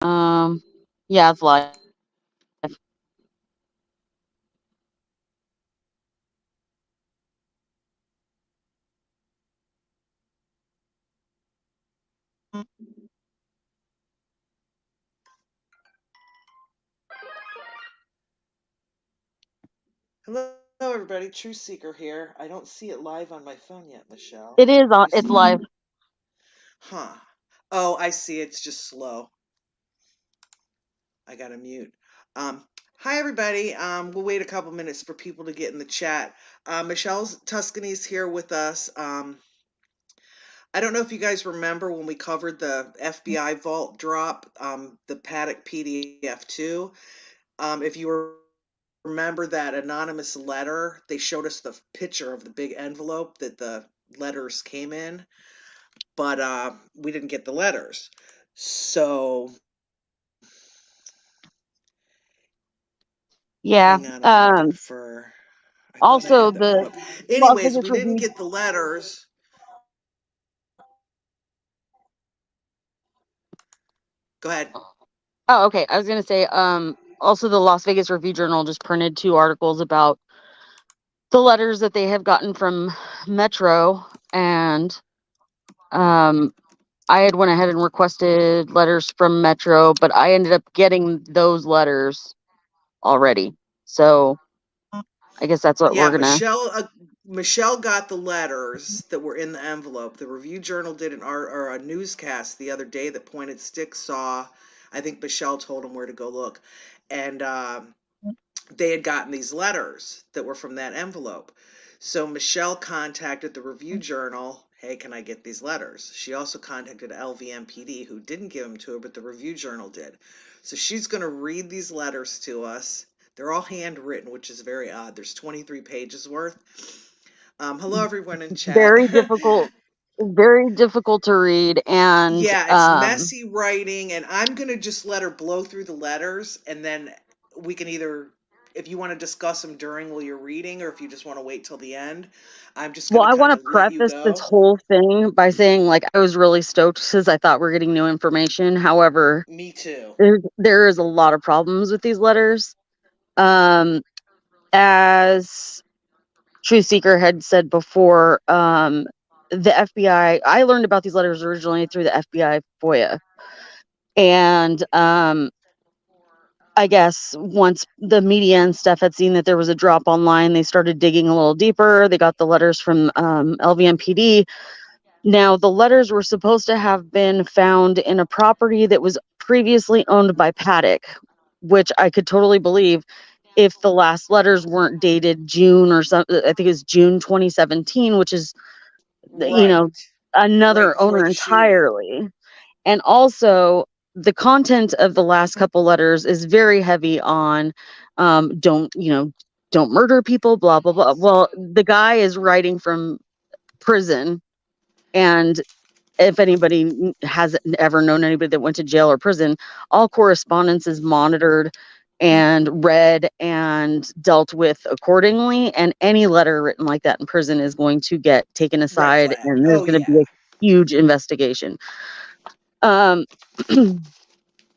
Yeah, it's live. Hello, everybody. Truth Seeker here. I don't see it live on my phone yet, Michelle. It is Do you on. see It's it? live. Huh. Oh, I see. It's just slow. I gotta mute. Um, Hi, everybody. We'll wait a couple minutes for people to get in the chat. Michelle's Tuscany's here with us. I don't know if you guys remember when we covered the FBI vault drop, the Paddock PDF 2. If you remember that anonymous letter, they showed us the picture of the big envelope that the letters came in, but we didn't get the letters. So hang Yeah. on, I'm looking for. I thought I had Also, them pulled up. the Las Anyways, we Vegas didn't Review. get the letters. Go ahead. Oh, okay. I was gonna say. Also, the Las Vegas Review Journal just printed 2 articles about the letters that they have gotten from Metro, and um, I had went ahead and requested letters from Metro, but I ended up getting those letters already. So I guess that's what Yeah, we're gonna. Michelle got the letters that were in the envelope. The Review Journal did an art or a newscast the other day that Pointed Stick saw. I think Michelle told him where to go look, and they had gotten these letters that were from that envelope. So Michelle contacted the Review Journal. Hey, can I get these letters? She also contacted LVMPD, who didn't give them to her, but the Review Journal did. So she's going to read these letters to us. They're all handwritten, which is very odd. There's 23 pages worth. Hello, everyone in chat. Very difficult, very difficult to read, and Yeah, it's messy writing, and I'm going to just let her blow through the letters, and then we can either, if you want to discuss them during while you're reading, or if you just want to wait till the end, I'm just going well, to I want kind to of let you preface this go. whole thing by saying, like, I was really stoked because I thought we are getting new information. However, Me too. there is a lot of problems with these letters. Um, as Truth Seeker had said before, the FBI. I learned about these letters originally through the FBI FOIA, and I guess once the media and stuff had seen that there was a drop online, they started digging a little deeper. They got the letters from LVMPD. Now, the letters were supposed to have been found in a property that was previously owned by Paddock, which I could totally believe if the last letters weren't dated June or something. I think it's June 2017, which is, you Right. know, Right another before owner the shooting. entirely. And also, the content of the last couple letters is very heavy on don't, don't murder people, blah, blah, blah. Well, the guy is writing from prison. And if anybody hasn't ever known anybody that went to jail or prison, all correspondence is monitored and read and dealt with accordingly. And any letter written like that in prison is going to get taken Red aside, flag. and there's Oh, going to yeah. be a huge investigation. Um,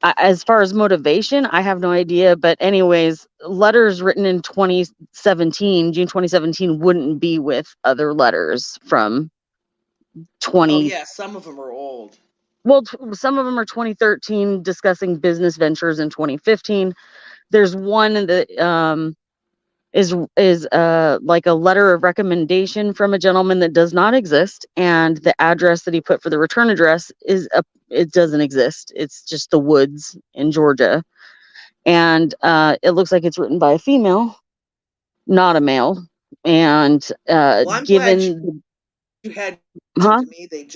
as far as motivation, I have no idea. But anyways, letters written in 2017, June 2017, wouldn't be with other letters from Oh, 20. yeah. Some of them are old. Well, some of them are 2013 discussing business ventures in 2015. There's one that is like a letter of recommendation from a gentleman that does not exist, and the address that he put for the return address it doesn't exist. It's just the woods in Georgia, and it looks like it's written by a female, not a male. And Well, I'm glad given, you had to me. They just look huh? hokey.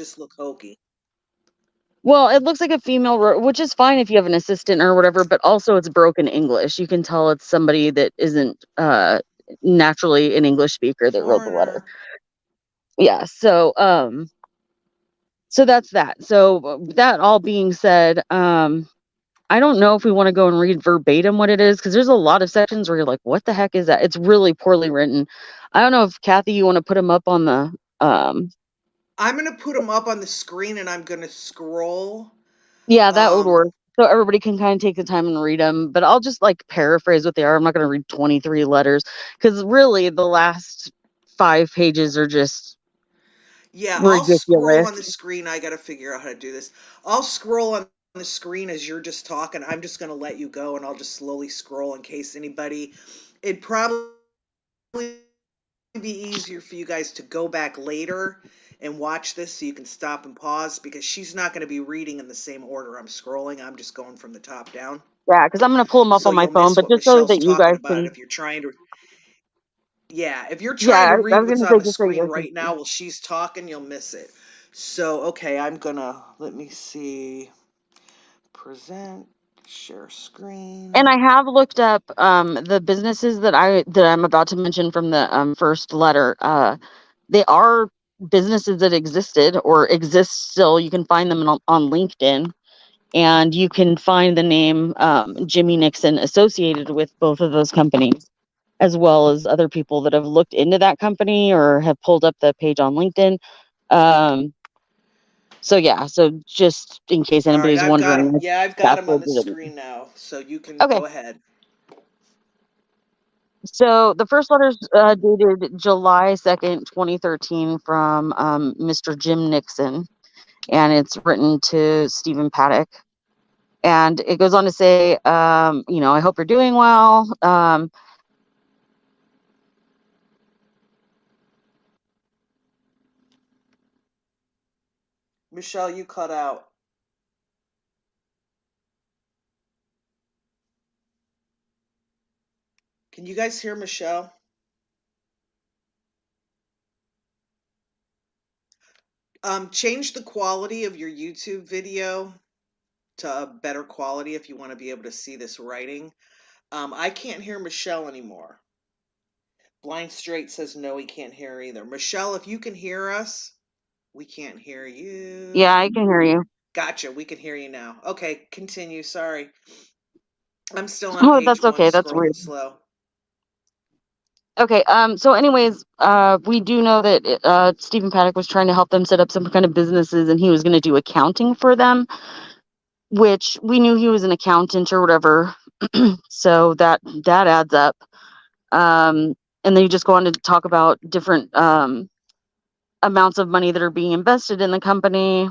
Well, it looks like a female, which is fine if you have an assistant or whatever, but also it's broken English. You can tell it's somebody that isn't naturally an English speaker that wrote the letter. Foreigner. Yeah, so that's that. So that all being said, I don't know if we want to go and read verbatim what it is, because there's a lot of sections where you're like, what the heck is that? It's really poorly written. I don't know if Kathy, you want to put them up on the I'm going to put them up on the screen and I'm going to scroll. yeah, that would Um, work. so everybody can kind of take the time and read them. But I'll just like paraphrase what they are. I'm not going to read 23 letters because really the last 5 pages are just Yeah, I'll scroll ridiculous. on the screen. I got to figure out how to do this. I'll scroll on the screen as you're just talking. I'm just going to let you go and I'll just slowly scroll in case anybody. It'd probably be easier for you guys to go back later and watch this so you can stop and pause because she's not going to be reading in the same order I'm scrolling. I'm just going from the top down. Yeah, because I'm going to pull them up So on my you'll phone, miss but what just so Michelle's that you talking guys about can. if you're trying to. Yeah, if you're Yeah, trying to I read was going what's to on say the just so you screen guys can right see. now while she's talking, you'll miss it. So, okay, I'm gonna, let me see, present, share And screen. I have looked up the businesses that I'm about to mention from the first letter. They are businesses that existed or exist still. You can find them on LinkedIn, and you can find the name Jimmy Nixon associated with both of those companies, as well as other people that have looked into that company or have pulled up the page on LinkedIn. Um, so yeah, so just in case All right, anybody's I've got wondering them. if Yeah, I've got that's them on the legitimate. screen now, so you can Okay, go ahead. so the first letter is dated July 2nd, 2013, from Mr. Jim Nixon, and it's written to Stephen Paddock. And it goes on to say, I hope you're doing well. Michelle, you cut out. Can you guys hear Michelle? Change the quality of your YouTube video to a better quality if you want to be able to see this writing. I can't hear Michelle anymore. Blind Straight says no, he can't hear either. Michelle, if you can hear us, we can't hear Yeah, you. I can hear you. Gotcha, we can hear you now. Okay, continue. Sorry. I'm still on Oh, page that's one, okay. That's scrolling weird. slow. Okay. So, anyways, we do know that Stephen Paddock was trying to help them set up some kind of businesses, and he was going to do accounting for them, which we knew he was an accountant or whatever. So that adds up. Um, and then you just go on to talk about different amounts of money that are being invested in the company.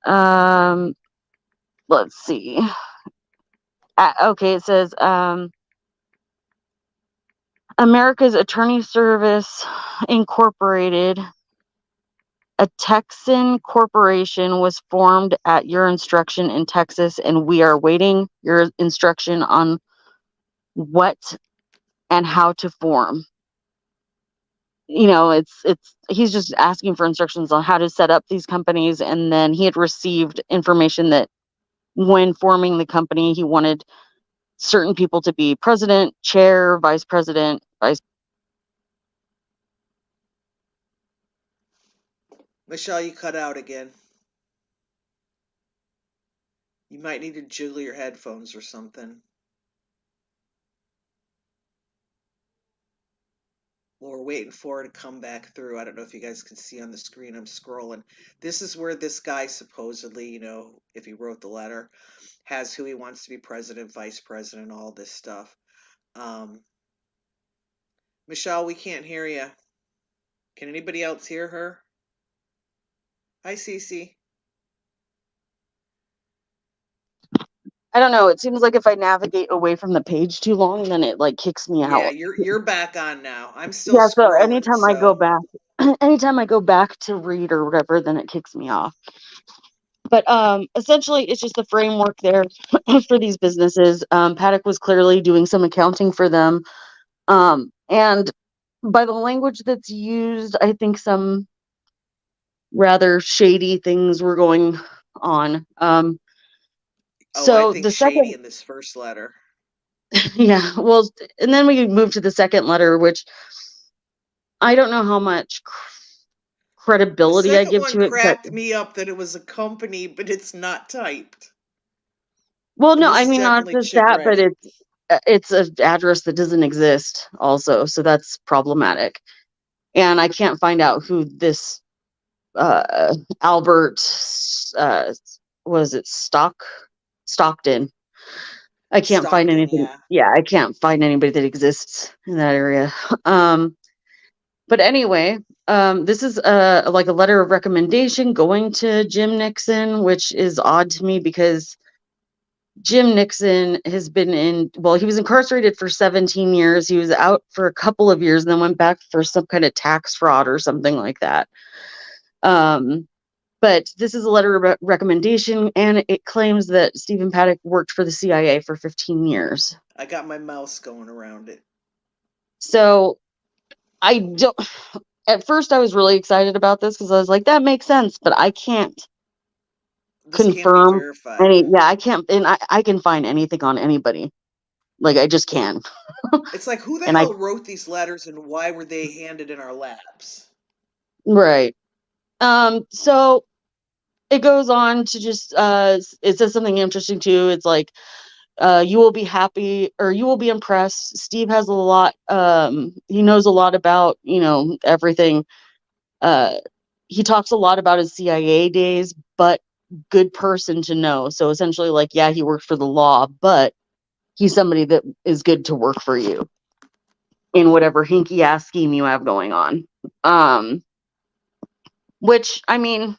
Um, let's see. Okay, it says America's Attorney Service Incorporated, a Texan corporation, was formed at your instruction in Texas, and we are waiting your instruction on what and how to form. It's he's just asking for instructions on how to set up these companies, and then he had received information that when forming the company, he wanted certain people to be president, chair, vice president, vice. Michelle, you cut out again. You might need to jiggle your headphones or something. Well, we're waiting for it to come back through. I don't know if you guys can see on the screen. I'm scrolling. This is where this guy supposedly, if he wrote the letter, has who he wants to be president, vice president, all this stuff. Um, Michelle, we can't hear you. Can anybody else hear her? Hi, Cece. I don't know. It seems like if I navigate away from the page too long, then it like kicks me Yeah, out. you're back on now. I'm still Yeah. So scrolling, so anytime I go back to read or whatever, then it kicks me off. But essentially, it's just the framework there for these businesses. Paddock was clearly doing some accounting for them, and by the language that's used, I think some rather shady things were going on. oh, I So think the shady second, in this first letter. yeah, well, and then we move to the second letter, which I don't know how much The credibility I second give one to it, but cracked me up that it was a company, but it's not typed. well, And no, this I is mean not definitely just chick that, but ready. it's an address that doesn't exist also, so that's problematic. And I can't find out who this Albert, uh, was it Stock? Stockton. I can't find Stockton, anything. yeah. Yeah, I can't find anybody that exists in that area. Um, but anyway, this is like a letter of recommendation going to Jim Nixon, which is odd to me because Jim Nixon has been he was incarcerated for 17 years. He was out for a couple of years and then went back for some kind of tax fraud or something like that. Um, but this is a letter of recommendation, and it claims that Stephen Paddock worked for the CIA for 15 years. I got my mouse going around it. So I don't. At first, I was really excited about this because I was like, that makes sense, but I can't This can't be confirm verified. any. Yeah, I can't, and I can find anything on anybody. Like, I just can. It's like, who the And I, hell wrote these letters and why were they handed in our laps? right. So it goes on to just, it says something interesting too. It's like, you will be happy or you will be impressed. Steve has a lot, he knows a lot about, everything. Uh, he talks a lot about his CIA days, but good person to know. So essentially, like, yeah, he worked for the law, but he's somebody that is good to work for you in whatever hinky ass scheme you have going on. Um, which, I mean,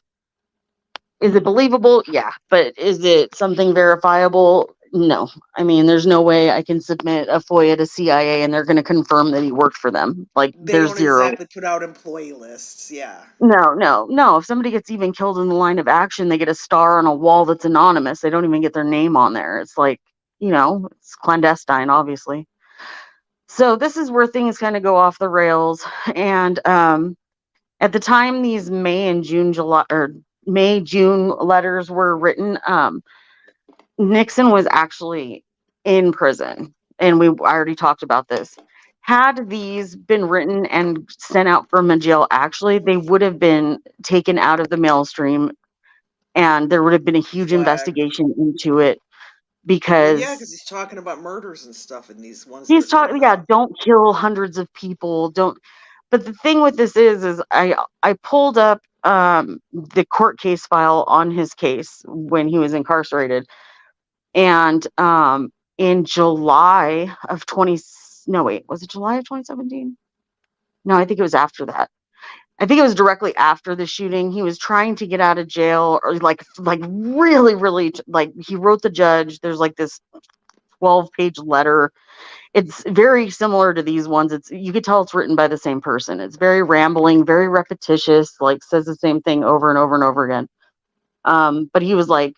is it believable? Yeah. But is it something verifiable? No. I mean, there's no way I can submit a FOIA to CIA and they're going to confirm that he worked for them. Like, They there's don't zero. exactly put out employee lists. Yeah. No, no, no. If somebody gets even killed in the line of action, they get a star on a wall that's anonymous. They don't even get their name on there. It's like, it's clandestine, obviously. So this is where things kind of go off the rails. And at the time these May, June letters were written, Nixon was actually in prison. And I already talked about this. Had these been written and sent out from a jail, actually, they would have been taken out of the mail stream and there would have been a huge Flagged. investigation into it Well, yeah, because because he's talking about murders and stuff in these ones that are he's coming talking, yeah, out. don't kill hundreds of people. Don't. But the thing with this is I pulled up the court case file on his case when he was incarcerated. And in July of 20, no, wait, was it July of 2017? No, I think it was after that. I think it was directly after the shooting. He was trying to get out of jail, or like really, really, like he wrote the judge. There's like this 12-page letter. It's very similar to these ones. You could tell it's written by the same person. It's very rambling, very repetitious, like says the same thing over and over and over again. But he was like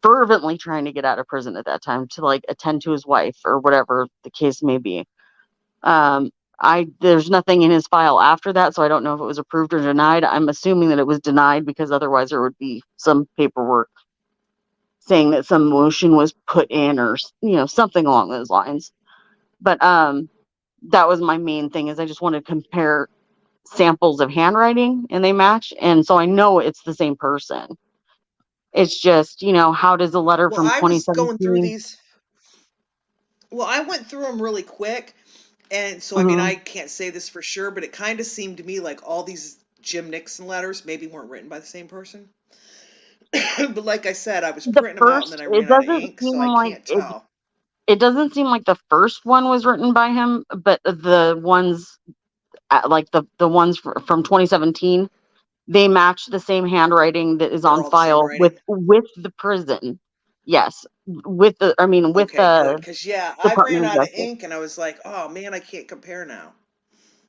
fervently trying to get out of prison at that time to like attend to his wife or whatever the case may be. There's nothing in his file after that, so I don't know if it was approved or denied. I'm assuming that it was denied because otherwise there would be some paperwork saying that some motion was put in or something along those lines. But that was my main thing, is I just wanted to compare samples of handwriting and they match, and so I know it's the same person. It's just, how does a letter Well, from I was going through 2017? these. Well, I went through them really quick. And so, I mean, Mhm. I can't say this for sure, but it kind of seemed to me like all these Jim Nixon letters maybe weren't written by the same person. But like I said, I was The printing them out and then first, I it ran out of doesn't ink, seem so I like can't tell. it doesn't seem like the first one was written by him, but the ones like the ones from 2017, they match the same handwriting that is They're on all the same file with writing. the prison. Yes, with Okay, good. the Because, yeah, I ran Department of out of Justice. ink and I was like, oh man, I can't compare now.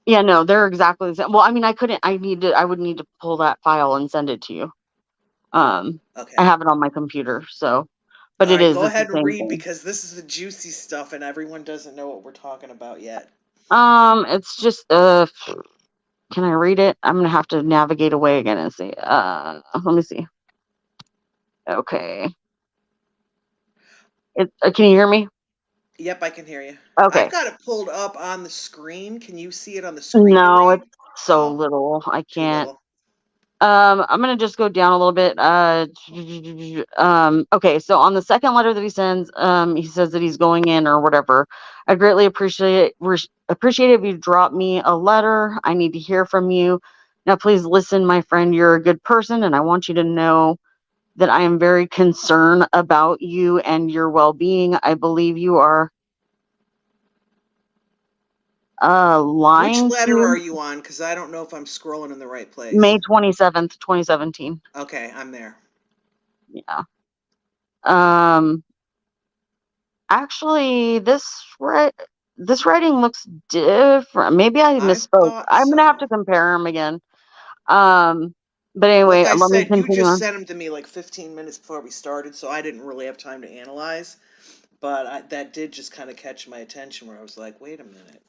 Yeah, no, they're exactly the same. Well, I mean, I would need to pull that file and send it to you. Um, I Okay. have it on my computer, so, but All right, go it's the ahead and same read thing. because this is the juicy stuff and everyone doesn't know what we're talking about yet. It's just can I read it? I'm gonna have to navigate away again and see. Let me see. Okay. Can you hear me? Yep, I can hear you. I've Okay. got it pulled up on the screen. Can you see it on the screen to No, it's read? so No? little. I Too can't. little. I'm gonna just go down a little bit. Okay, so on the second letter that he sends, he says that he's going in or whatever. I greatly appreciate it if you drop me a letter. I need to hear from you. Now, please listen, my friend. You're a good person, and I want you to know that I am very concerned about you and your well-being. I believe you are Which lying letter are to you on? Because I don't know if I'm scrolling in the right place. May 27th, 2017. Okay, I'm there. Yeah. Um, Actually, this writing looks different. Maybe I I misspoke. thought I'm gonna have so. to compare them again. Um, but anyway, Like I let me said, you continue just on. sent them to me like 15 minutes before we started, so I didn't really have time to analyze. But that did just kind of catch my attention where I was like, wait a minute.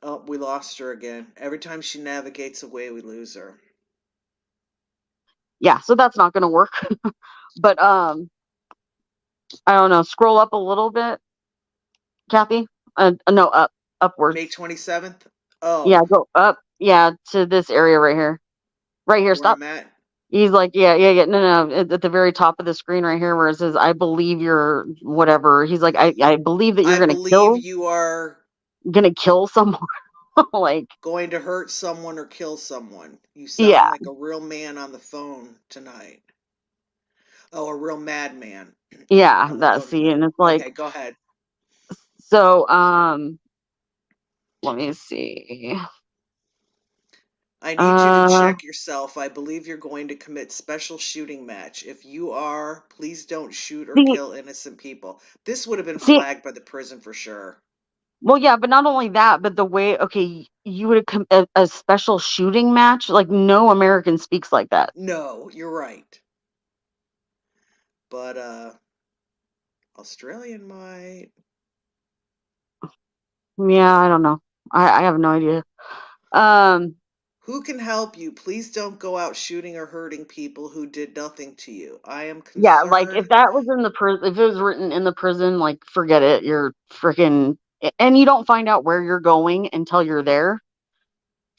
Oh, we lost her again. Every time she navigates away, we lose her. Yeah, so that's not gonna work. But I don't know. Scroll up a little bit, Kathy. No, May upwards. 27th? Oh, Yeah, go up. Yeah, to this area right here. Right here. where Stop. I'm at? He's like, yeah, yeah, yeah. No, no. At the very top of the screen right here, where it says, "I believe you're whatever." He's like, I believe that you're I gonna believe kill, you are someone. Like, going to hurt someone or kill someone. You yeah, sound like a real man on the phone tonight. Oh, a real madman yeah. on the That phone see, tonight. and it's like, Okay, go ahead. so, let me see. I need you to Uh, check yourself. I believe you're going to commit special shooting match. If you are, please don't shoot or see, kill innocent people. This would have been see. flagged by the prison for sure. Well, yeah, but not only that, but the way, okay, you would have a special shooting match. Like, no American speaks like that. No, you're right. But Australian might. Yeah, I don't know. I have no idea. Um, Who can help you? Please don't go out shooting or hurting people who did nothing to you. I am yeah, like if concerned. that was in the prison, if it was written in the prison, like forget it. You're freaking, and you don't find out where you're going until you're there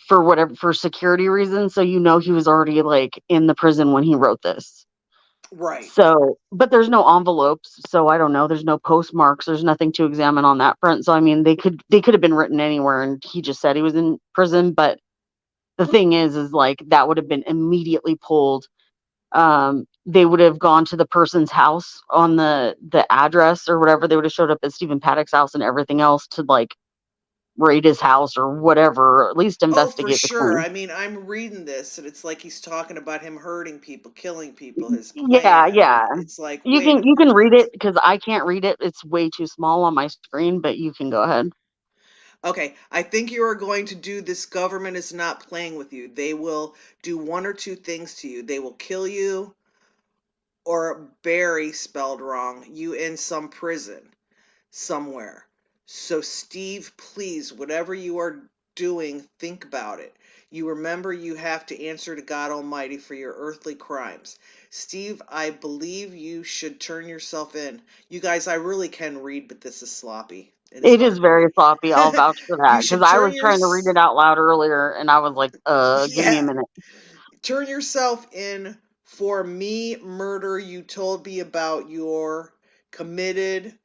for whatever, for security reasons. So you know he was already like in the prison when he wrote this. Right. So, but there's no envelopes, so I don't know. There's no postmarks. There's nothing to examine on that front. So I mean, they could have been written anywhere, and he just said he was in prison. But the thing is like that would have been immediately pulled. They would have gone to the person's house on the address or whatever. They would have showed up at Stephen Paddock's house and everything else to like raid his house or whatever, or at least Oh, for investigate the sure. claim. I mean, I'm reading this and it's like he's talking about him hurting people, killing people, his Yeah, plan. yeah. And it's like, You wait a can read minute. it because I can't read it. It's way too small on my screen, but you can go ahead. Okay, I think you are going to do this. Government is not playing with you. They will do one or two things to you. They will kill you or bury, spelled wrong, you in some prison somewhere. So, Steve, please, whatever you are doing, think about it. You remember you have to answer to God Almighty for your earthly crimes. Steve, I believe you should turn yourself in. You guys, I really can read, but this is sloppy. It is It is hard to very read. sloppy. I'll vouch for You that because should I was trying to read it out loud earlier and I was like, give me a yeah, minute. turn yourself in for me murder you told me about your committed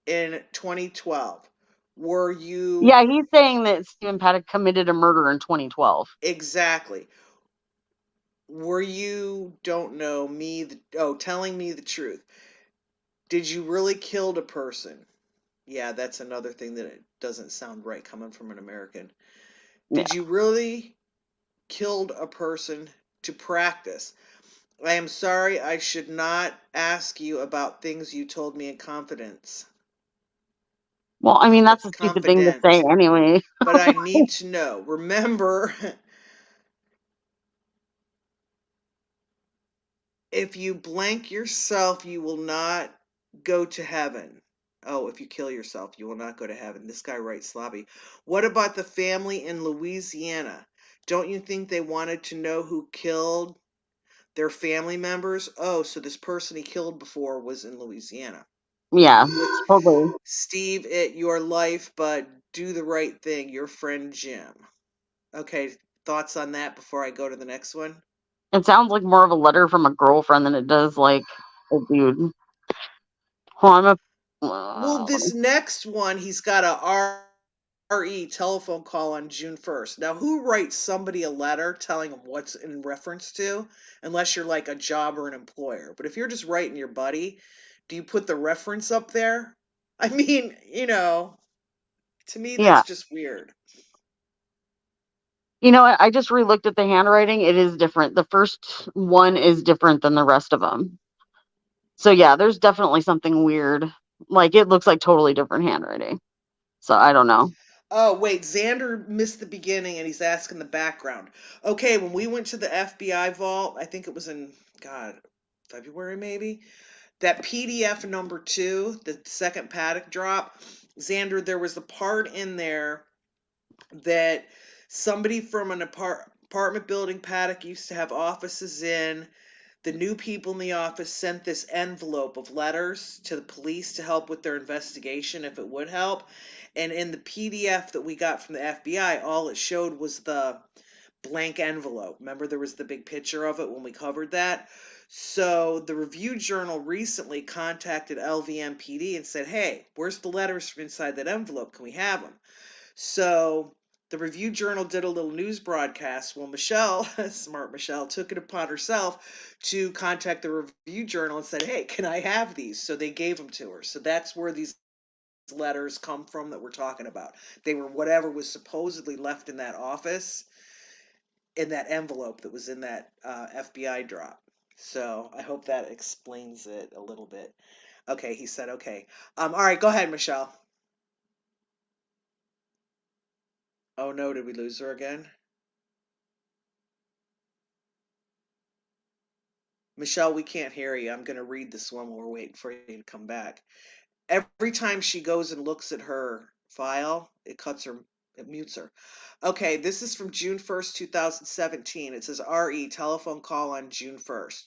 in 2012. Were you Yeah, he's saying that Stephen Paddock committed a murder in 2012. exactly? Were you don't know me telling me the truth? Did you really killed a person? Yeah, that's another thing that it doesn't sound right coming from an American. Yeah. Did you really killed a person to practice? I am sorry, I should not ask you about things you told me in confidence. Well, I mean, that's That's a stupid thing to say confident. anyway. But I need to know. Remember, if you blank yourself, you will not go to heaven. Oh, if you kill yourself, you will not go to heaven. This guy writes sloppy. What about the family in Louisiana? Don't you think they wanted to know who killed their family members? Oh, so this person he killed before was in Louisiana. Yeah, With totally. Steve at your life, but do the right thing. Your friend Jim. Okay, thoughts on that before I go to the next one? It sounds like more of a letter from a girlfriend than it does like a dude. Well, I'm a. Well, Let me this next one, he's got a R RE telephone call on June 1st. Now, who writes somebody a letter telling them what's in reference to, unless you're like a job or an employer? But if you're just writing your buddy, do you put the reference up there? I mean, to me, Yeah. that's just weird. You know what? I just relooked at the handwriting. It is different. The first one is different than the rest of them. So yeah, there's definitely something weird. Like it looks like totally different handwriting. So I don't know. Oh, wait, Xander missed the beginning and he's asking the background. Okay, when we went to the FBI vault, I think it was in, God, February maybe, that PDF number 2, the second Paddock drop, Xander, there was the part in there that somebody from an apartment building Paddock used to have offices in. The new people in the office sent this envelope of letters to the police to help with their investigation if it would help. And in the PDF that we got from the FBI, all it showed was the blank envelope. Remember, there was the big picture of it when we covered that? So the Review Journal recently contacted LVMPD and said, hey, where's the letters from inside that envelope? Can we have them? So the Review Journal did a little news broadcast. Well, Michelle, smart Michelle, took it upon herself to contact the Review Journal and said, hey, can I have these? So they gave them to her. So that's where these letters come from that we're talking about. They were whatever was supposedly left in that office in that envelope that was in that FBI drop. So I hope that explains it a little bit. Okay, he said okay. All right, go ahead, Michelle. Oh no, did we lose her again? Michelle, we can't hear you. I'm going to read this one while we're waiting for you to come back. Every time she goes and looks at her file, it mutes her. Okay, this is from June 1st, 2017. It says RE telephone call on June 1st.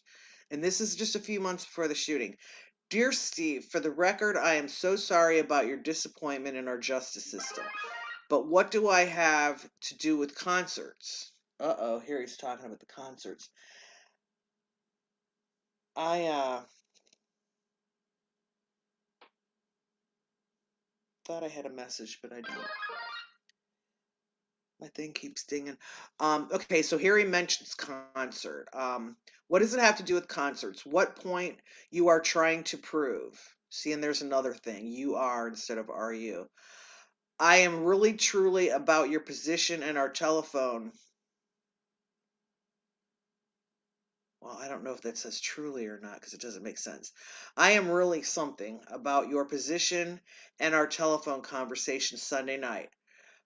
And this is just a few months before the shooting. Dear Steve, for the record, I am so sorry about your disappointment in our justice system. But what do I have to do with concerts? Uh-oh, here he's talking about the concerts. I thought I had a message, but I don't. My thing keeps dinging. Okay, so here he mentions concert. What does it have to do with concerts? What point you are trying to prove? See, and there's another thing. You are instead of are you. I am really truly about your position and our telephone. Well, I don't know if that says truly or not because it doesn't make sense. I am really something about your position and our telephone conversation Sunday night.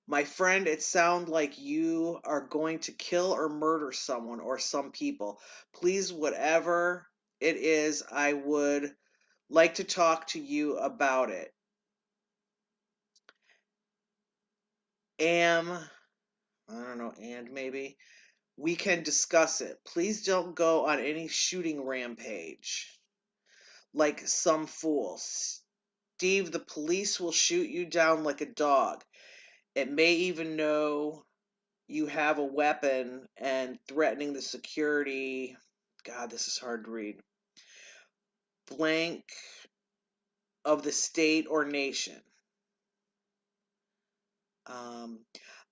My friend, it sounds like you are going to kill or murder someone or some people. Please, whatever it is, I would like to talk to you about it. Am, I don't know, and maybe we can discuss it. Please don't go on any shooting rampage like some fools. Steve, the police will shoot you down like a dog. It may even know you have a weapon and threatening the security. God, this is hard to read. Blank of the state or nation. Um,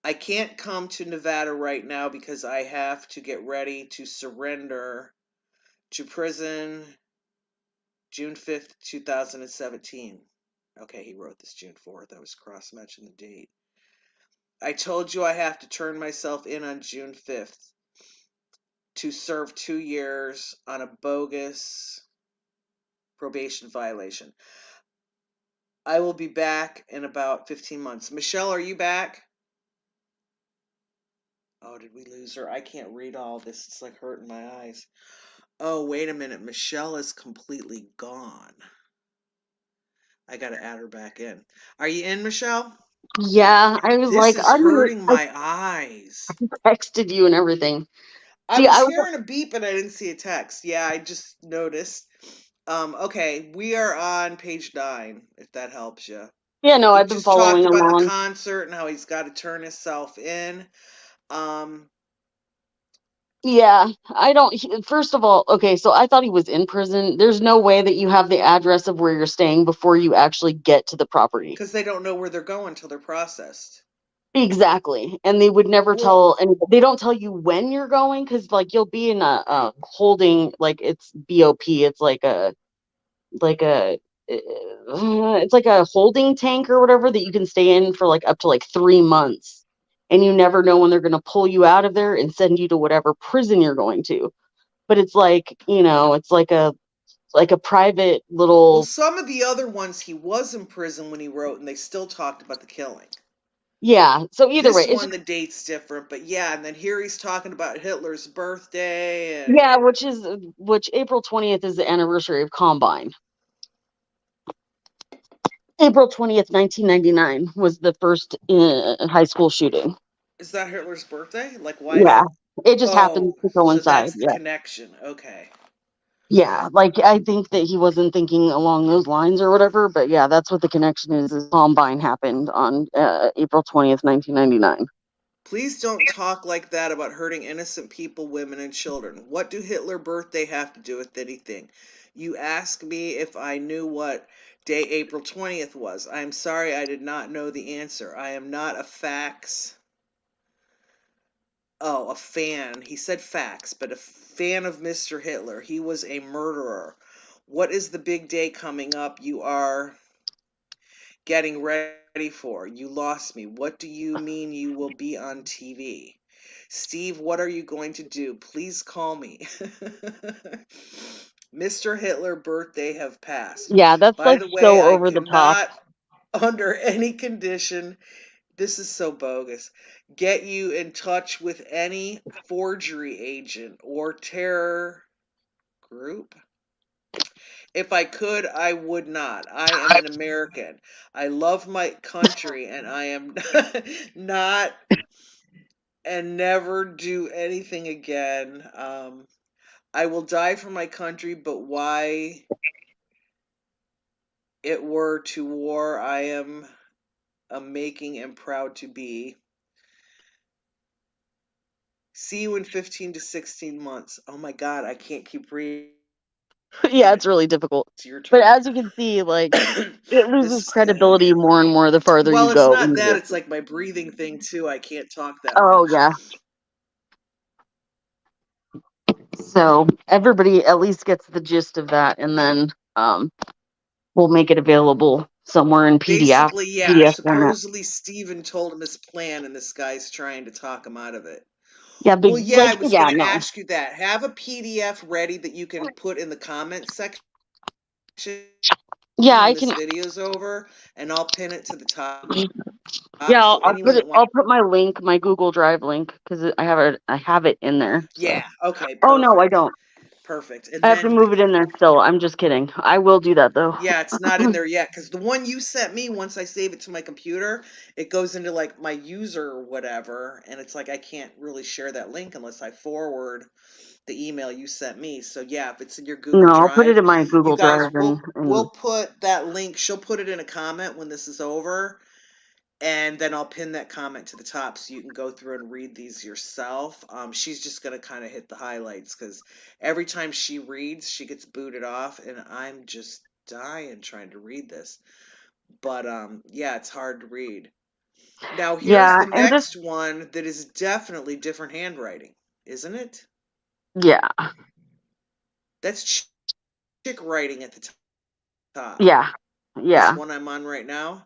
I can't come to Nevada right now because I have to get ready to surrender to prison June 5th, 2017. Okay, he wrote this June 4th. I was cross matching the date. I told you I have to turn myself in on June 5th to serve 2 years on a bogus probation violation. I will be back in about 15 months. Michelle, are you back? Oh, did we lose her? I can't read all this. It's like hurting my eyes. Oh, wait a minute. Michelle is completely gone. I got to add her back in. Are you in, Michelle? Yeah, I was This like, is I'm hurting I my eyes. texted you and everything. I See, was I was hearing a beep and I didn't see a text. Yeah, I just noticed. Okay, we are on page 9, if that helps you. yeah, no, He I've been just talked following about the along. concert and how he's got to turn himself in. Um, Yeah, I don't. First of all, okay, so I thought he was in prison. There's no way that you have the address of where you're staying before you actually get to the property. because they don't know where they're going till they're processed. Exactly. And they would never Well, tell anybody. They don't tell you when you're going because, like, you'll be in a holding, like, it's BOP. It's like a, it's like a holding tank or whatever that you can stay in for like up to like 3 months. And you never know when they're going to pull you out of there and send you to whatever prison you're going to. But it's like, it's like a private well, little, some of the other ones he was in prison when he wrote, and they still talked about the killing. yeah. So either way, This it's one, just, the date's different, but yeah, and then here he's talking about Hitler's birthday, and yeah, which April 20th is the anniversary of Combine. April 20th, 1999 was the first high school shooting. is that Hitler's birthday? Like, why is Yeah. it? It just happened Oh, to so coincide. that's the Yeah. connection. Okay. Yeah. Like, I think that he wasn't thinking along those lines or whatever, but yeah, that's what the connection is Combine happened on April 20th, 1999. Please don't talk like that about hurting innocent people, women, and children. What do Hitler birthday have to do with anything? You ask me if I knew what day April 20th was. I am sorry I did not know the answer. I am not a fax. Oh, a fan. He said fax, but a fan of Mr. Hitler. He was a murderer. What is the big day coming up you are getting ready for? You lost me. What do you mean you will be on TV? Steve, what are you going to do? Please call me. Mr. Hitler birthday have passed. Yeah, that's By like the way, so I over the top. cannot under any condition, this is so bogus, get you in touch with any forgery agent or terror group. If I could, I would not. I am an American. I love my country and I am not and never do anything again. I will die for my country, but why it were to war, I am a making and proud to be. See you in 15 to 16 months. Oh my God, I can't keep reading. Yeah, it's really difficult. It's your But turn. as you can see, like, it loses This, credibility more and more the farther you well, it's go when not you that. get. It's like my breathing thing too. I can't talk that Oh, much. yeah. So everybody at least gets the gist of that, and then we'll make it available somewhere in Basically, yeah. PDF format. Supposedly, Stephen told him his plan, and this guy's trying to talk him out of it. Yeah, Well, big yeah, like I was yeah, going to no, ask you that. Have a PDF ready that you can put in the comments section yeah, I when can. this video's over, and I'll pin it to the top Yeah, so I'll put anyone it. that wants. I'll put my link, my Google Drive link, because I have it in there. So. Yeah, okay, Oh no, I perfect. don't. Perfect. I And have to then move it in there still. I'm just kidding. I will do that though. yeah, it's not in there yet because the one you sent me, once I save it to my computer, it goes into like my user or whatever, and it's like I can't really share that link unless I forward the email you sent me. So yeah, if it's in your No, Google I'll put it Drive, in my you Google guys Drive will and put that link. She'll put it in a comment when this is over, and then I'll pin that comment to the top so you can go through and read these yourself. She's just gonna kind of hit the highlights because every time she reads, she gets booted off, and I'm just dying trying to read this. But yeah, it's hard to read. Now here's yeah, the and just next one that is definitely different handwriting, isn't it? yeah, That's chick writing at the top. yeah, This yeah. one I'm on right now,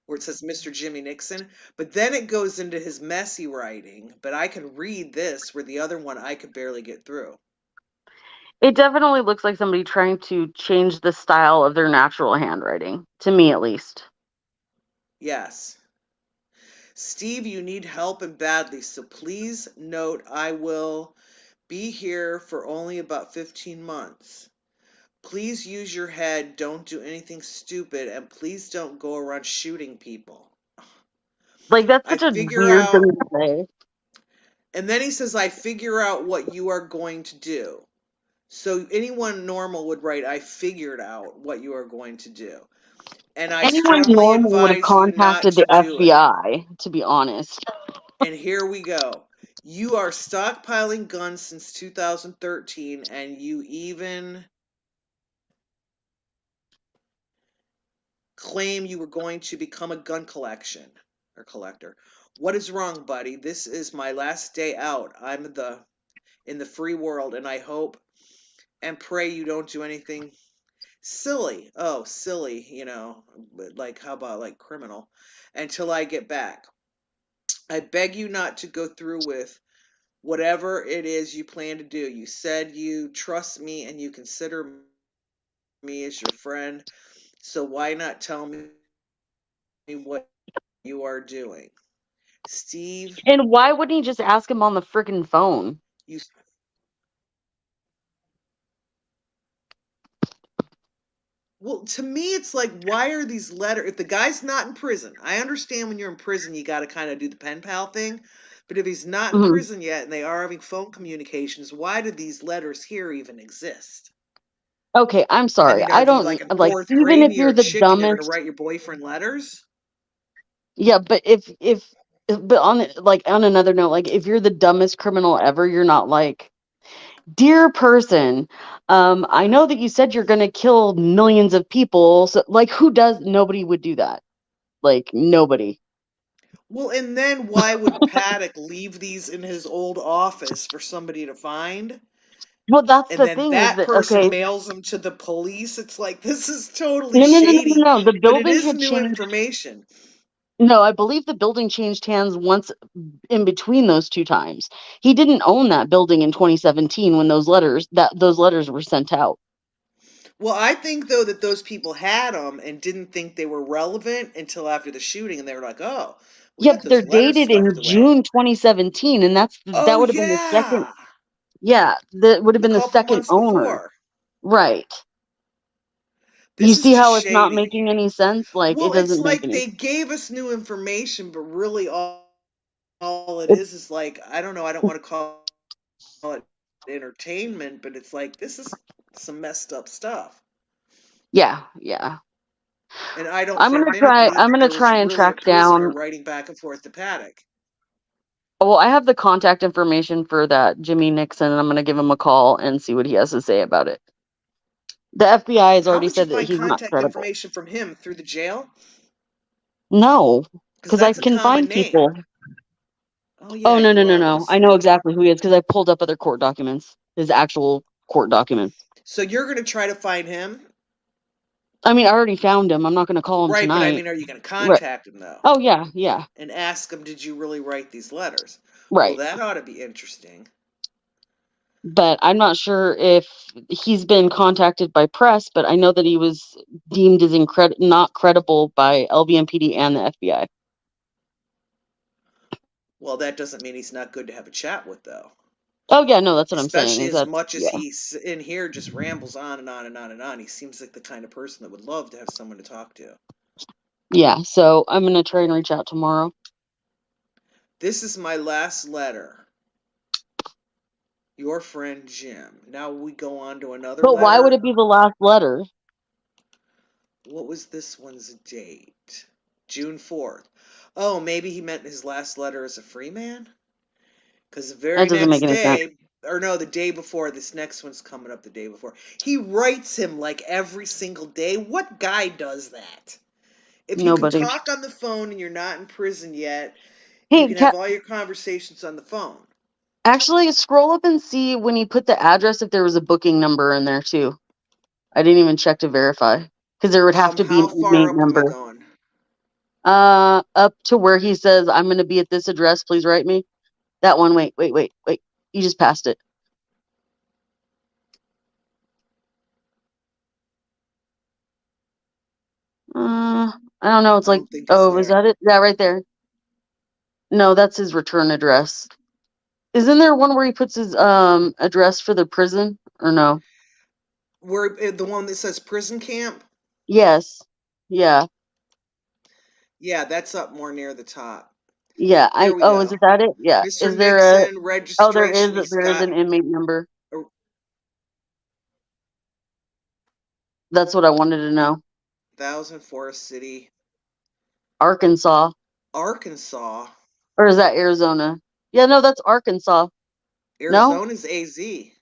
where it says Mr. Jimmy Nixon, but then it goes into his messy writing, but I can read this where the other one I could barely get through. It definitely looks like somebody trying to change the style of their natural handwriting, to me at least. Yes. Steve, you need help and badly, so please note I will be here for only about 15 months. Please use your head, don't do anything stupid, and please don't go around shooting people. Like that's I such a figure weird thing out, to say. and then he says, I figure out what you are going to do. So anyone normal would write, I figured out what you are going to do. And I Anyone strongly normal would have advise you not contacted to the do it. FBI, to be honest. And here we go. You are stockpiling guns since 2013, and you even claim you were going to become a gun collection. or collector. What is wrong, buddy? This is my last day out. I'm the in the free world, and I hope and pray you don't do anything silly. Oh, silly, like how about like criminal until I get back. I beg you not to go through with whatever it is you plan to do. You said you trust me and you consider me as your friend. So why not tell me what you are doing? Steve, And why wouldn't he just ask him on the freaking phone? you well, to me it's like why are these letters if the guy's not in prison? I understand when you're in prison you got to kind of do the pen pal thing. But if he's not in Mhm. prison yet and they are having phone communications, why do these letters here even exist? Okay, I'm I sorry. mean, are I you don't like in like, fourth even grade if and you're you're a the chick and you're going to dumbest. write your boyfriend letters? Yeah, but but on another note, like if you're the dumbest criminal ever, you're not like, dear person, I know that you said you're gonna kill millions of people. So like who does nobody would do that. Like nobody. Well, and then why would Paddock leave these in his old office for somebody to find? Well, that's And the then thing is that that person okay, mails them to the police. It's like, this is totally no, no, no, no, no, shady, no. The but it building is had new changed. information. No, I believe the building changed hands once in between those two times. He didn't own that building in 2017 when those letters were sent out. Well, I think, though, that those people had them and didn't think they were relevant until after the shooting, and they were like, oh, we Yeah, got but they're those letters dated in stuffed away. June 2017, and Oh, that would have been the second. yeah, Yeah, that would have a been the couple second months owner. before. Right. You This is see just how it's not shady. making any sense? Like it Well, it's doesn't make like any. they gave us new information, but really all it It, is like, I don't know, I don't want to call it entertainment, but it's like this is some messed up stuff. yeah, yeah. And I don't for a minute believe I'm that gonna there was try and really a track prisoner down. writing back and forth to Paddock. Well, I have the contact information for that Jimmy Nixon, and I'm gonna give him a call and see what he has to say about it. The FBI has How already would you said that find he's not contact credible. information from him through the jail? No, Because because I that's a can common find name. people. Oh, Oh yeah, no, no, you no, are. Let me no. I know see. exactly who he is because I pulled up other court documents. His actual court documents. So you're going to try to find him? I mean, I already found him. I'm not gonna call him Right, but I tonight. mean, are you going to Right. contact him, though? Oh yeah, yeah. And ask him, did you really write these letters? Well, Right. that ought to be interesting. But I'm not sure if he's been contacted by press, but I know that he was deemed as not credible by LVMPD and the FBI. Well, that doesn't mean he's not good to have a chat with, though. Oh yeah, no, that's what I'm saying. Especially Is as that much as yeah, he's in here just rambles on and on and on and on. He seems like the kind of person that would love to have someone to talk to. yeah. So I'm gonna try and reach out tomorrow. This is my last letter. Your friend Jim. Now we go on to another But why would letter. it be the last letter? What was this one's date? June 4th. Oh, maybe he meant his last letter as a free man? Because the That very doesn't make next any sense. day, or no, the day before, this next one's coming up the day before. He writes him like every single day. What guy does that? If you can Nobody. talk on the phone and you're not in prison yet, you Hey, can have all your conversations on the phone. actually scroll up and see when he put the address if there was a booking number in there too. I didn't even check to verify because there would have to be How an far inmate up am I number. going? Up to where he says, "I'm going to be at this address. Please write me." That one. Wait, wait, wait, wait. You just passed it. I don't know. It's I like, don't think it's oh, is there. that it? Yeah, right there. No, that's his return address. Isn't there one where he puts his address for the prison or no? Where the one that says prison camp? Yes. Yeah. Yeah, that's up more near the top. Yeah. Here I we oh, is go. it that it? Yeah. Mr. Is there a Nixon, oh registration. He's there is got an inmate number. a That's what I wanted to know. Thousand Forest City, Arkansas. Arkansas. Or is that Arizona? Yeah, no, that's Arkansas. No? Arizona's AZ.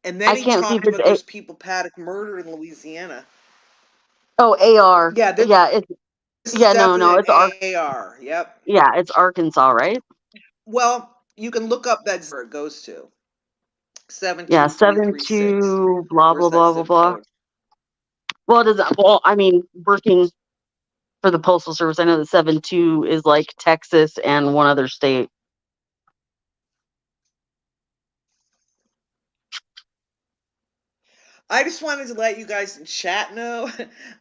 And then I he can't see if talked it's about those people Paddock murdered in Louisiana. oh, AR. Yeah, Yeah, it's is Yeah, no, it's definite AR. Yep. yeah, it's Arkansas, right? Well, you can look up that zip it goes to Yeah, 72336. 72 blah Where's blah that blah blah zip blah. code? Well, it doesn't. Well, I mean, working for the Postal Service, I know that 72 is like Texas and one other state. I just wanted to let you guys in chat know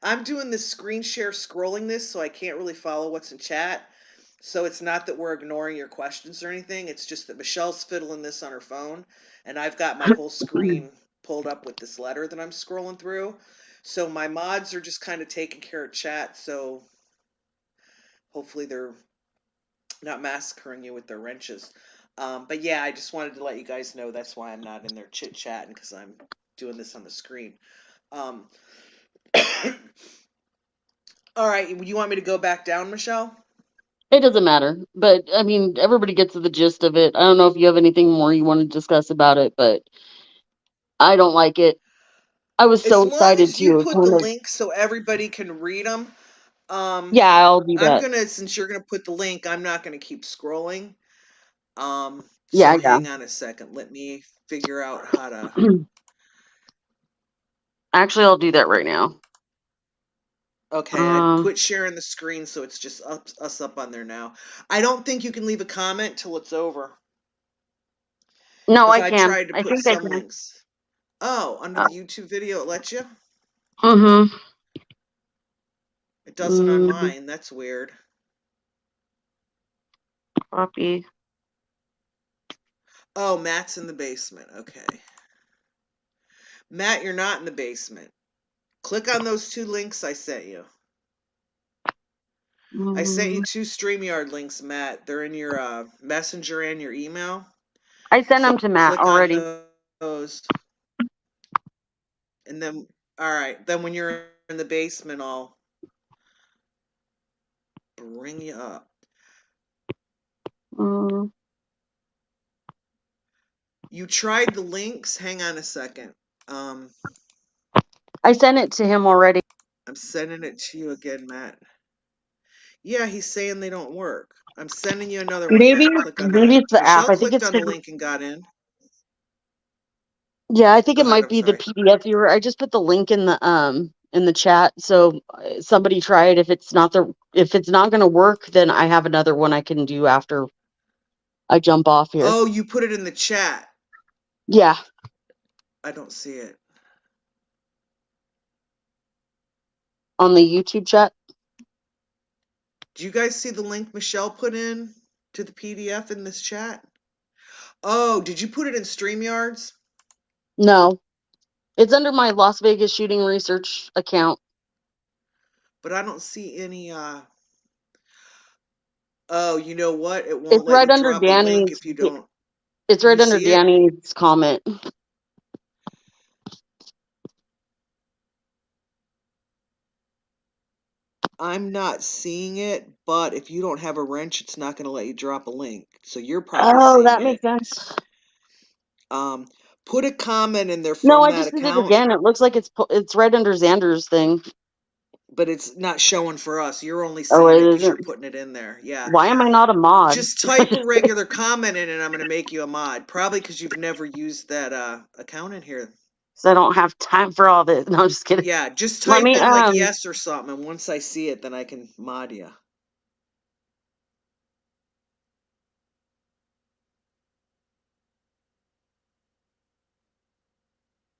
I'm doing this screen share scrolling this, so I can't really follow what's in chat. So it's not that we're ignoring your questions or anything. It's just that Michelle's fiddling this on her phone, and I've got my whole screen pulled up with this letter that I'm scrolling through. So my mods are just kind of taking care of chat. So hopefully they're not massacring you with their wrenches. But yeah, I just wanted to let you guys know that's why I'm not in there chit chatting because I'm doing this on the screen. Um, all right, you want me to go back down, Michelle? It doesn't matter, but I mean, everybody gets the gist of it. I don't know if you have anything more you want to discuss about it, but I don't like it. I was As so long excited as you to put the kind of, link so everybody can read them. yeah, I'll do I'm that. gonna, since you're gonna put the link, I'm not gonna keep scrolling. So Yeah, hang on a second. Let me figure out how to. yeah. Actually, I'll do that right now. Okay, I Um, quit sharing the screen, so it's just us up on there now. I don't think you can leave a comment till it's over, no, because I I can. tried to I put think I some can. links. Oh, under the YouTube video, it lets you? Mm-hmm. It doesn't on Mm, mine. That's weird. copy. Oh, Matt's in the basement. Okay. Matt, you're not in the basement. Click on those two links I sent you. I sent you Mm, two StreamYard links, Matt. They're in your messenger and your email. I sent them So to Matt click on already. those. And then, all right, then when you're in the basement, I'll bring you up. Mm, You tried the links? Hang on a second. Um, I sent it to him already. I'm sending it to you again, Matt. Yeah, he's saying they don't work. I'm sending you another one, Maybe Matt. Click on maybe that. it's the app. Michelle I think clicked it's on the the link and got in. yeah. I think Go it ahead, might I'm be the sorry. PDF viewer. I just put the link in the chat, so somebody try it. If it's not going to work, then I have another one I can do after I jump off here. Oh, you put it in the chat. Yeah, I don't see it. on the YouTube chat. Do you guys see the link Michelle put in to the PDF in this chat? Oh, did you put it in StreamYards? No, it's under my Las Vegas shooting research account. But I don't see any oh, you know what? It won't It's let right you under drop a link Danny's. if you don't. It's You right under see it? Danny's comment. I'm not seeing it, but if you don't have a wrench, it's not going to let you drop a link. So you're probably Oh, seeing that it. makes sense. Um, put a comment in there No, from I that just did it account, again. It looks like it's right under Xander's thing. but it's not showing for us. You're only Oh, seeing it it because you're isn't. putting it in there. Yeah. Why am I not a mod? Just type a regular comment in and I'm going to make you a mod. Probably because you've never used that account in here. So I don't have time for all this. No, I'm just kidding. Yeah, just Let type me in like yes or something, and once I see it, then I can mod you.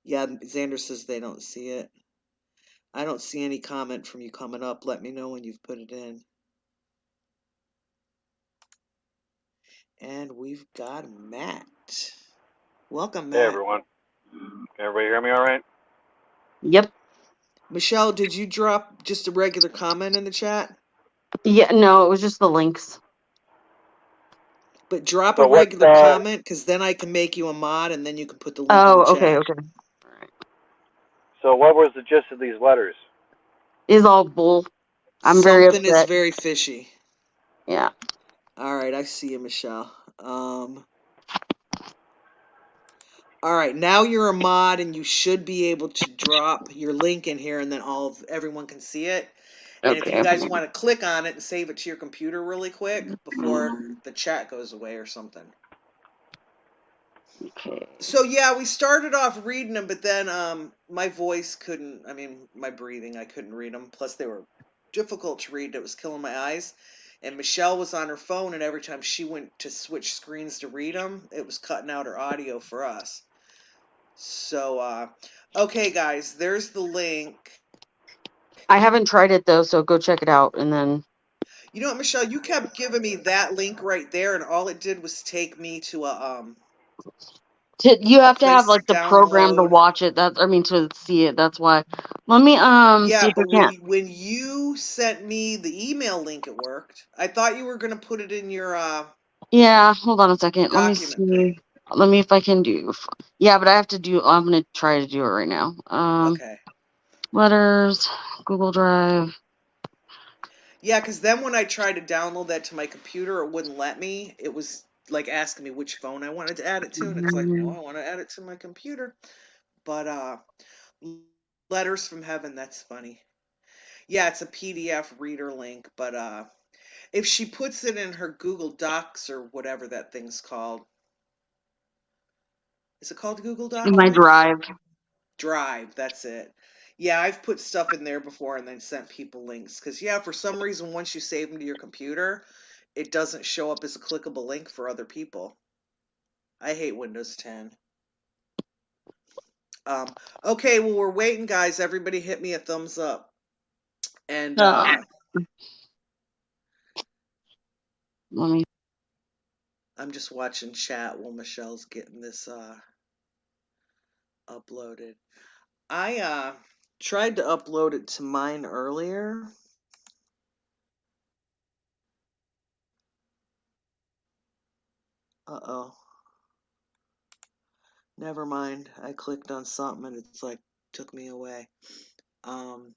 Yeah, Xander says they don't see it. I don't see any comment from you coming up. Let me know when you've put it in. And we've got Matt. Welcome, Hey Matt. everyone. Can everybody hear me all right? Yep. Michelle, did you drop just a regular comment in the chat? Yeah, no, it was just the links. But drop a So what's regular comment because then I can make you a mod and then you can put the link in the Oh, okay, chat. okay. so what was the gist of these letters? Is all bull. I'm very Something is upset. very fishy. Yeah. All right, I see you, Michelle. All right, now you're a mod and you should be able to drop your link in here and then everyone can see it. And if you Okay. guys want to click on it and save it to your computer really quick before the chat goes away or something. Okay. So yeah, we started off reading them, but then my voice couldn't. I mean, my breathing, I couldn't read them. Plus, they were difficult to read. It was killing my eyes. And Michelle was on her phone, and every time she went to switch screens to read them, it was cutting out her audio for us. So, okay, guys, there's the link. I haven't tried it though, so go check it out and then. You know what, Michelle? You kept giving me that link right there, and all it did was take me to You have to have place like to the program to download. watch it. To see it. That's why. Let me see Yeah, if I but can't. when you sent me the email link, it worked. I thought you were gonna put it in your Yeah, hold on a second. Let me document thing. see. Let me if I can do. Yeah, but I have to do. I'm gonna try to do it right now. Okay. Letters, Google Drive. Yeah, because then when I tried to download that to my computer, it wouldn't let me. It was like asking me which phone I wanted to add it to, and it's like, no, I want to add it to my computer. But letters from heaven, that's funny. Yeah, it's a PDF reader link, but if she puts it in her Google Docs or whatever that thing's called, is it called Google In my Documents? drive. Drive, that's it. Yeah, I've put stuff in there before and then sent people links. Because, yeah, for some reason, once you save them to your computer, it doesn't show up as a clickable link for other people. I hate Windows 10. Okay, well, we're waiting, guys. Everybody hit me a thumbs up. And Let me. I'm just watching chat while Michelle's getting this uploaded. I tried to upload it to mine earlier. Uh-oh. Never mind. I clicked on something and it's like took me away. Um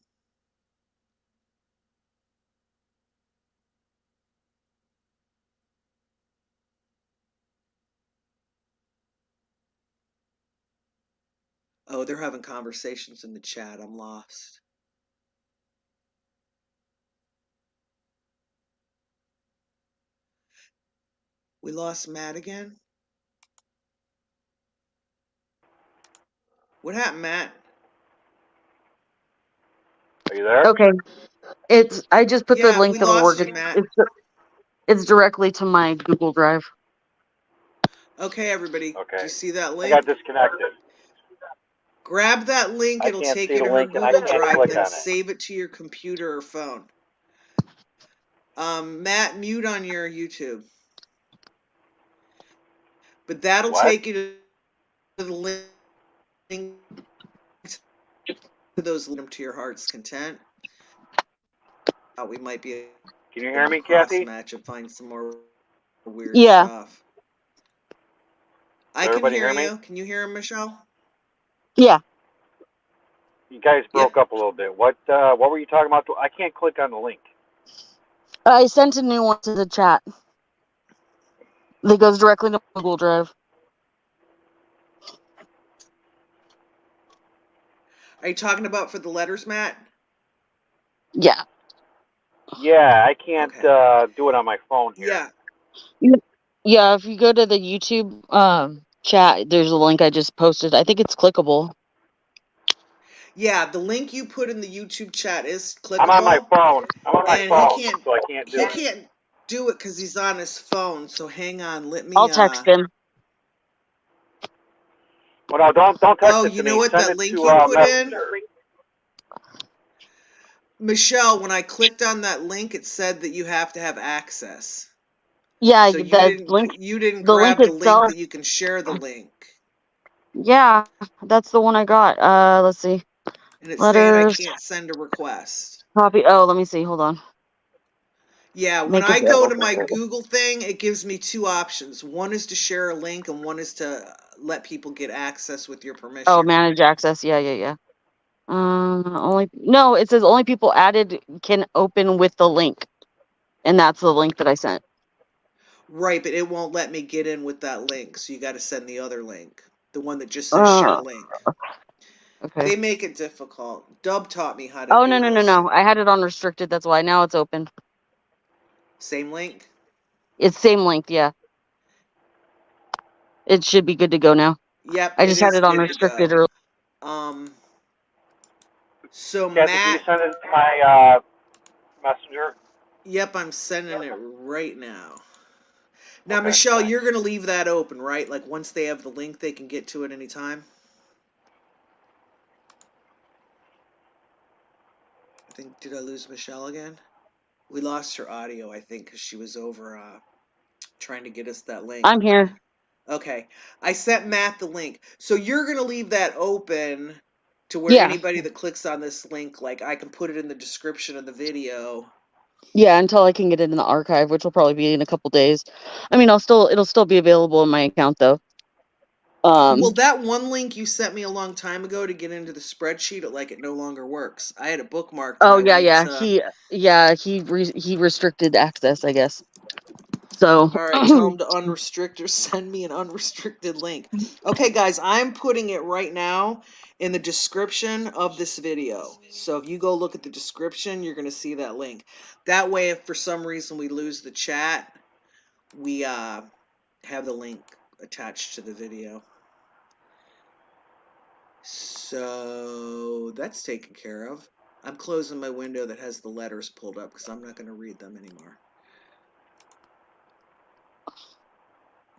Oh, they're having conversations in the chat. I'm lost. We lost Matt again? What happened, Matt? Are you there? Okay. I just put the Yeah, link we that'll work. lost you, Matt. It's directly to my Google Drive. Okay, everybody. Do Okay. you see that I link? got disconnected. Grab that link. I It'll can't take see you the to her link and I Google can't Drive, click then on it. save it to your computer or phone. Matt, mute on your YouTube. But that'll What? take you to the link to those links to your heart's content. We might be Can you able hear to me, cross Kathy? match and find some more weird Yeah. stuff. Does I can everybody hear hear me? you. Can you hear him, Michelle? Yeah. You guys broke Yep. up a little bit. What were you talking about? I can't click on the link. I sent a new one to the chat that goes directly to Google Drive. Are you talking about for the letters, Matt? Yeah. Yeah, I can't Okay. do it on my phone here. Yeah. Yeah, if you go to the YouTube chat, there's a link I just posted. I think it's clickable. Yeah, the link you put in the YouTube chat is I'm on my clickable, phone. I'm on my and phone, so I can't do he it. can't do it because he's on his phone. So hang on, let I'll me text him. Well, no, don't text Oh, it to you know me. what Send that it link to you put in? Messenger. Michelle, when I clicked on that link, it said that you have to have access. Yeah, So the link you didn't the link grab the link itself. that you can share the link. Yeah, that's the one I got. Let's see. And it's saying I Letters, can't send a request. copy. Oh, let me see. Hold on. Yeah, when Make I go available. to my Google thing, it gives me two options. One is to share a link, and one is to let people get access with your Oh, permission. manage access. Yeah. It says only people added can open with the link, and that's the link that I sent. Right, but it won't let me get in with that link, so you got to send the other link, the one that just says share link. Okay. They make it difficult. Dub taught me how to Oh, do this. no. I had it on restricted. That's why. Now it's open. Same link? It's same length, yeah. It should be good to go now. Yep, I it just had is it on good to restricted go. earlier. So Kathy, can you Matt, send it to my messenger? yep, I'm sending it right now. Now, Okay, Michelle, thanks. you're going to leave that open, right? Like once they have the link, they can get to it anytime? I think, did I lose Michelle again? We lost her audio, I think, because she was over trying to get us that link. I'm here. Okay. I sent Matt the link. So you're going to leave that open to where Yeah. anybody that clicks on this link, like I can put it in the description of the video. Yeah, until I can get it in the archive, which will probably be in a couple days. I mean, it'll still be available in my account though. Well, that one link you sent me a long time ago to get into the spreadsheet, it no longer works. I had it bookmarked and Oh I went yeah. to. He restricted access, I guess. So All right, tell him to unrestrict or send me an unrestricted link. Okay, guys, I'm putting it right now in the description of this video. So if you go look at the description, you're going to see that link. That way, if for some reason we lose the chat, we have the link attached to the video. So that's taken care of. I'm closing my window that has the letters pulled up because I'm not going to read them anymore.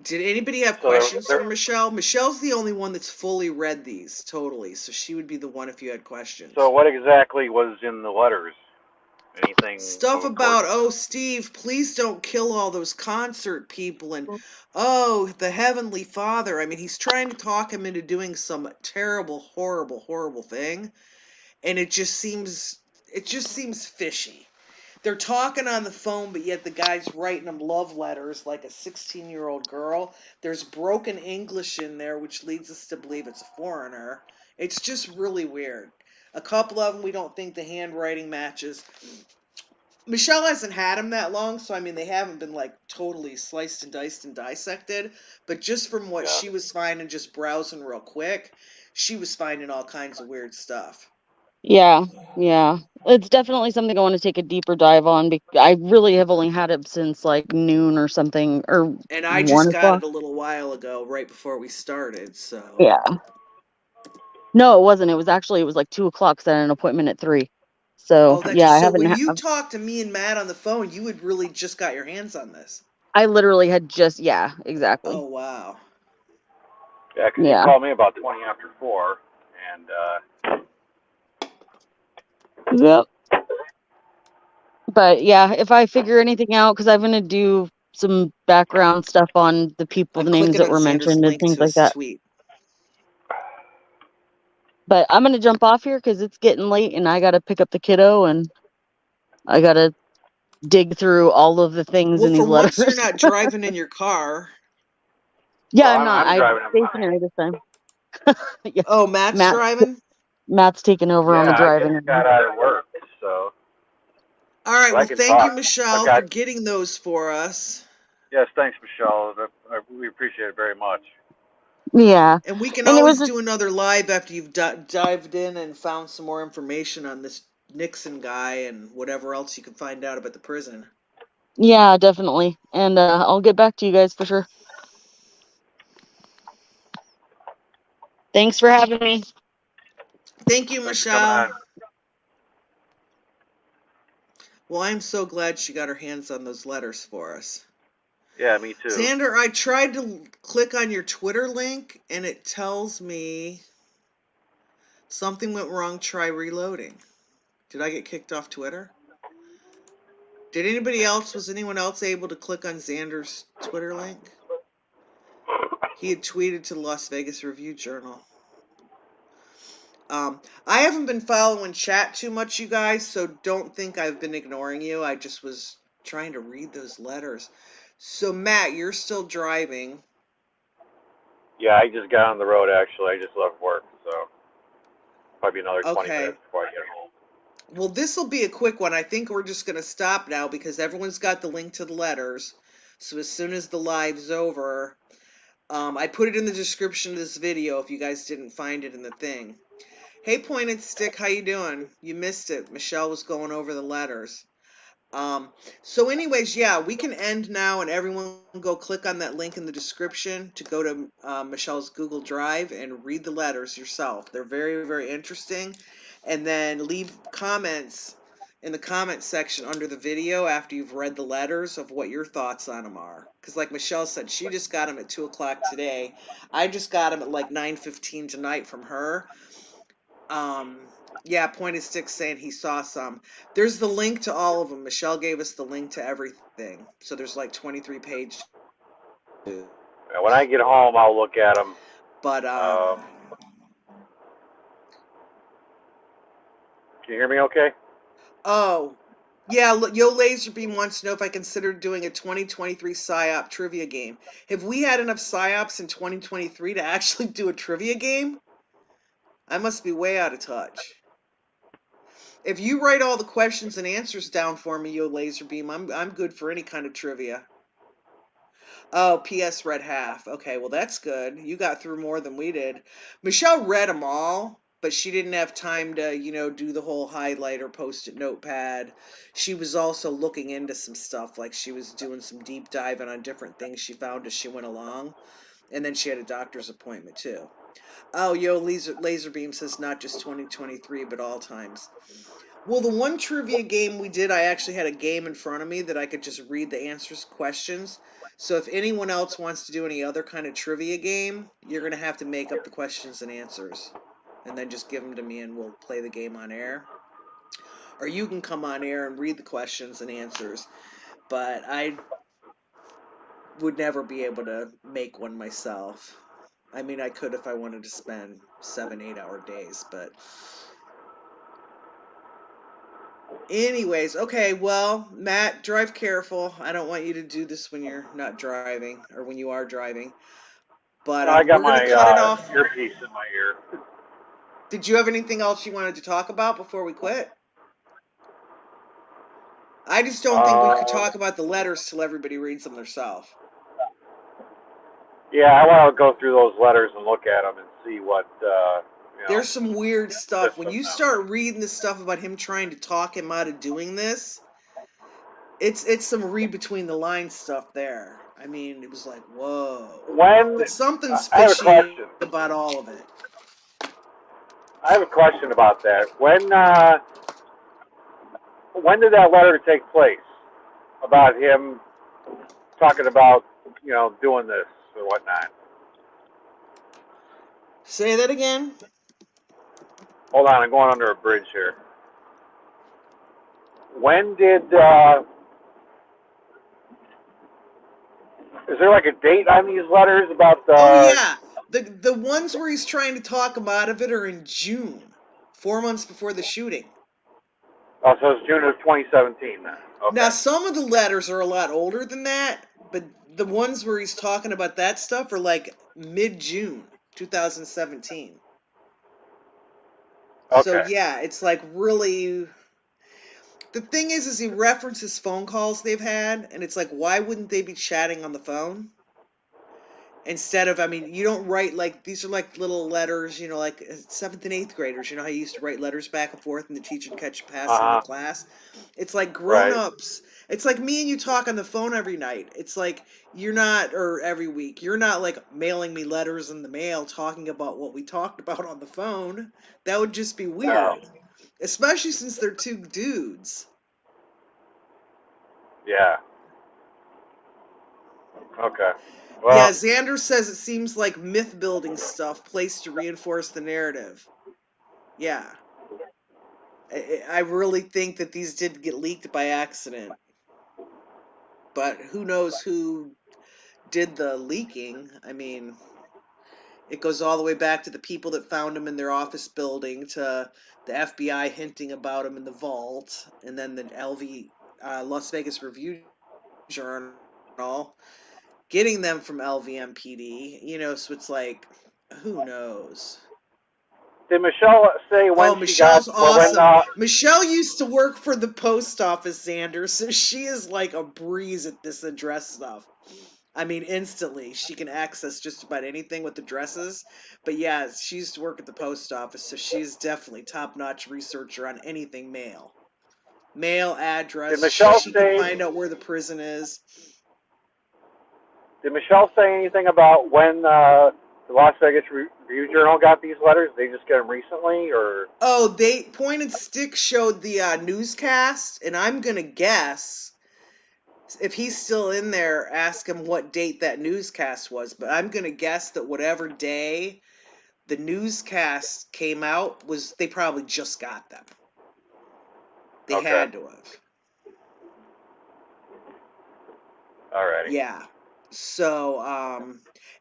Did anybody have So questions for Michelle? Michelle's the only one that's fully read these totally, so she would be the one if you had questions. so what exactly was in the letters? Anything Stuff of about, importance? oh, Steve, please don't kill all those concert people, and oh, the Heavenly Father. I mean, he's trying to talk him into doing some terrible, horrible, horrible thing, and it just seems fishy. They're talking on the phone, but yet the guy's writing them love letters like a 16-year-old girl. There's broken English in there, which leads us to believe it's a foreigner. It's just really weird. A couple of them, we don't think the handwriting matches. Michelle hasn't had them that long, so I mean, they haven't been like totally sliced and diced and dissected. But just from what Yeah. she was finding, just browsing real quick, she was finding all kinds of weird stuff. yeah. It's definitely something I want to take a deeper dive on because I really have only had it since like noon or something or And I just 1 o'clock. got it a little while ago, right before we started, so. Yeah. No, it wasn't. It was like 2 o'clock. 'Cause I had an appointment at 3. So Oh, that's yeah, I so haven't. when you talked to me and Matt on the phone, you had really just got your hands on this. I literally had just exactly. Oh, wow. Yeah, 'cause you Yeah. called me about 20 after 4, and Yep. But yeah, if I figure anything out, because I'm gonna do some background stuff on the people, I'm the names clicking that on were Xander's mentioned and link things to like his that. tweet. But I'm gonna jump off here because it's getting late and I gotta pick up the kiddo and I gotta dig through all of the things Well, in for these once, you're letters. not driving in your car. Yeah, well, I'm not. I'm I'm driving in mine. stationary this time. Yeah, Oh, Matt's Matt. driving? Matt's taking over on Yeah, the I just driving. got out of work, so All right, but I well, can thank you, talk. I Michelle, for got getting those for us. yes, thanks, Michelle. We appreciate it very much. Yeah, And we can and it was always just do another live after you've dived in and found some more information on this Nixon guy and whatever else you can find out about the prison. yeah, definitely. And I'll get back to you guys for sure. Thanks for having me. Thank you, Thanks for coming Michelle. on. Well, I'm so glad she got her hands on those letters for us. Yeah, me too. Xander, I tried to click on your Twitter link and it tells me something went wrong. Try reloading. Did I get kicked off Twitter? Was anyone else able to click on Xander's Twitter link? He had tweeted to the Las Vegas Review Journal. I haven't been following chat too much, you guys, so don't think I've been ignoring you. I just was trying to read those letters. So, Matt, you're still driving. Yeah, I just got on the road actually. I just left work, so probably another 20 Okay. minutes before I get home. Well, this will be a quick one. I think we're just going to stop now because everyone's got the link to the letters. So as soon as the live's over, I put it in the description of this video if you guys didn't find it in the thing. Hey, Pointed Stick, how you doing? You missed it. Michelle was going over the letters. Um, so anyways, yeah, we can end now and everyone go click on that link in the description to go to Michelle's Google Drive and read the letters yourself. They're very, very interesting. And then leave comments in the comment section under the video after you've read the letters of what your thoughts on them are. Because like Michelle said, she just got them at 2 o'clock today. I just got them at like 9:15 tonight from her. Um, yeah, Pointed Stick saying he saw some. There's the link to all of them. Michelle gave us the link to everything. So there's like 23 pages. When I get home, I'll look at them. But Can you hear me okay? oh, yeah, Yo Laserbeam wants to know if I considered doing a 2023 PSYOP trivia game. Have we had enough PSYOPs in 2023 to actually do a trivia game? I must be way out of touch. If you write all the questions and answers down for me, Yo Laserbeam, I'm good for any kind of trivia. Oh, P.S. read half. Okay, well, that's good. You got through more than we did. Michelle read them all, but she didn't have time to, do the whole highlighter post-it notepad. She was also looking into some stuff, like she was doing some deep diving on different things she found as she went along. And then she had a doctor's appointment, too. Oh, Yo, Laserbeam says not just 2023, but all times. Well, the one trivia game we did, I actually had a game in front of me that I could just read the answers to questions. So if anyone else wants to do any other kind of trivia game, you're going to have to make up the questions and answers. And then just give them to me and we'll play the game on air. Or you can come on air and read the questions and answers. But I would never be able to make one myself. I mean, I could if I wanted to spend 7-8 hour days, but anyways, okay, well, Matt, drive careful. I don't want you to do this when you're not driving or when you are driving. But I got we're going my to cut it off. earpiece in my ear. Did you have anything else you wanted to talk about before we quit? I just don't think we could Um, talk about the letters till everybody reads them themselves. yeah, I want to go through those letters and look at them and see what There's some weird stuff. fits When with you them. start reading the stuff about him trying to talk him out of doing this, it's some read between the lines stuff there. I mean, it was like, whoa. When But something's I have a fishy question. about all of it. I have a question about that. When did that letter take place about him talking about doing this or whatnot? Say that again. Hold on, I'm going under a bridge here. When did is there like a date on these letters about Oh the? yeah, the ones where he's trying to talk him out of it are in June, 4 months before the shooting. Oh, so it's June of 2017 then. Now Okay. some of the letters are a lot older than that, but the ones where he's talking about that stuff are like mid-June 2017. So Okay. yeah, it's like really. The thing is he references phone calls they've had, and it's like, why wouldn't they be chatting on the phone? Instead of, I mean, you don't write like, these are like little letters, like 7th and 8th graders, how you used to write letters back and forth and the teacher would catch you Uh passing in the huh. class. It's like Right. grown-ups. It's like me and you talk on the phone every night. It's like you're not, or every week, you're not like mailing me letters in the mail talking about what we talked about on the phone. That would just be No. weird, especially since they're two dudes. Yeah. Okay. Yeah, Well, Xander says it seems like myth building stuff placed to reinforce the narrative. Yeah. I really think that these did get leaked by accident. But who knows who did the leaking? I mean, it goes all the way back to the people that found him in their office building, to the FBI hinting about him in the vault, and then the Las Vegas Review Journal getting them from LVMPD. So it's like, who knows? did Michelle say when Oh, she got? Michelle's Well, when? awesome. Michelle used to work for the post office, Xander, so she is like a breeze at this address stuff. I mean, instantly. She can access just about anything with the dresses. But yeah, she used to work at the post office, so she's definitely top-notch researcher on anything mail. Mail Did address. Michelle She can say? find out where the prison is. Did Michelle say anything about when the Las Vegas Review Journal got these letters? Did they just get them recently, or? Oh, they Point and Stick showed the newscast, and I'm gonna guess if he's still in there, ask him what date that newscast was. But I'm gonna guess that whatever day the newscast came out was they probably just got them. They Okay. had to have. Alrighty. Yeah. So,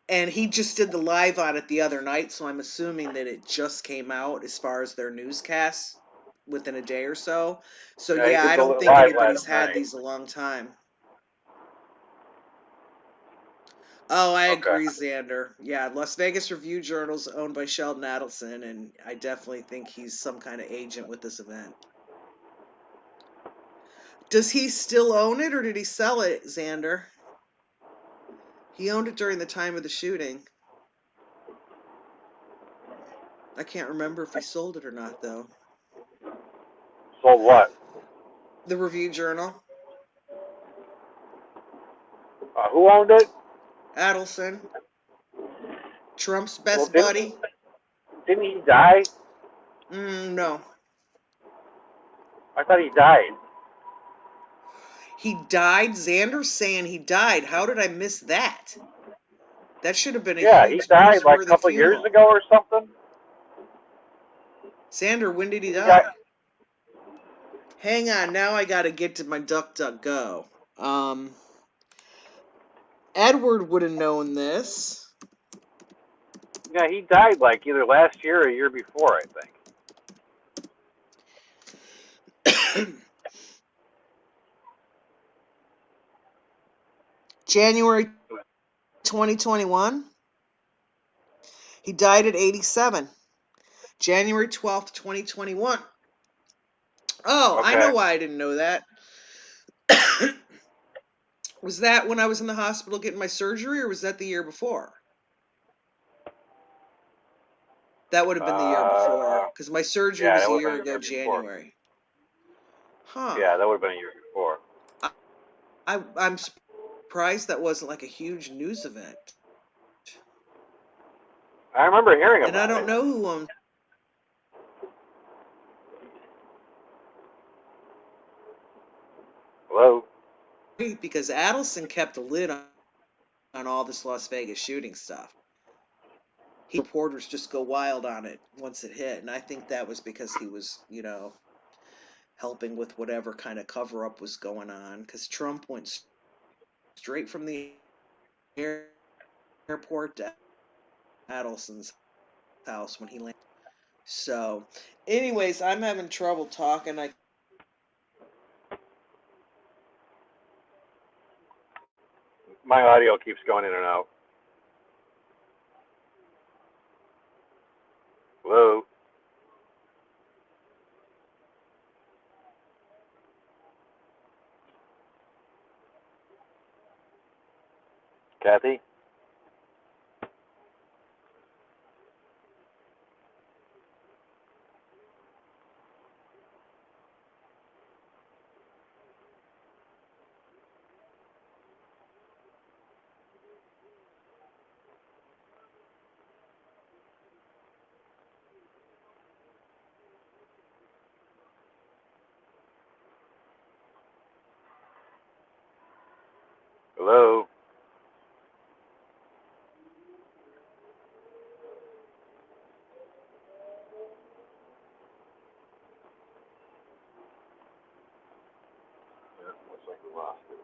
and he just did the live on it the other night, so I'm assuming that it just came out as far as their newscasts within a day or so. So Yeah, he yeah, did I the don't think live anybody's last had night. these a long time. Oh, I Okay. agree, Xander. Yeah, Las Vegas Review Journal's owned by Sheldon Adelson, and I definitely think he's some kind of agent with this event. Does he still own it, or did he sell it, Xander? He owned it during the time of the shooting. I can't remember if he sold it or not, though. Sold what? The Review Journal. Who owned it? Adelson. Trump's Well, best buddy. didn't he die? No. I thought he died. He died? Xander's saying he died. How did I miss that? That should have been a Yeah, he huge died like a newsworthy couple of years funeral. ago or something. Xander, when did he He got. die? Hang on, now I gotta get to my DuckDuckGo. Edward would have known this. Yeah, he died like either last year or a year before, I think. January 2021. He died at 87. January 12th, 2021. Oh, I Okay. know why I didn't know that. Was that when I was in the hospital getting my surgery, or was that the year before? That would have been the year before, because my surgery Yeah, was that a would have year been a ago, year before. January. Huh. Yeah, that would have been a year before. I'm surprised that wasn't like a huge news event. I remember hearing And I about don't it. know who owns Hello? it, because Adelson kept a lid on all this Las Vegas shooting stuff. Reporters just go wild on it once it hit, and I think that was because he was, helping with whatever kind of cover up was going on. Because Trump went straight from the airport to Adelson's house when he landed. So, anyways, I'm having trouble talking. My audio keeps going in and out. Hello? Kathy? Hello? Yeah, looks like we lost it.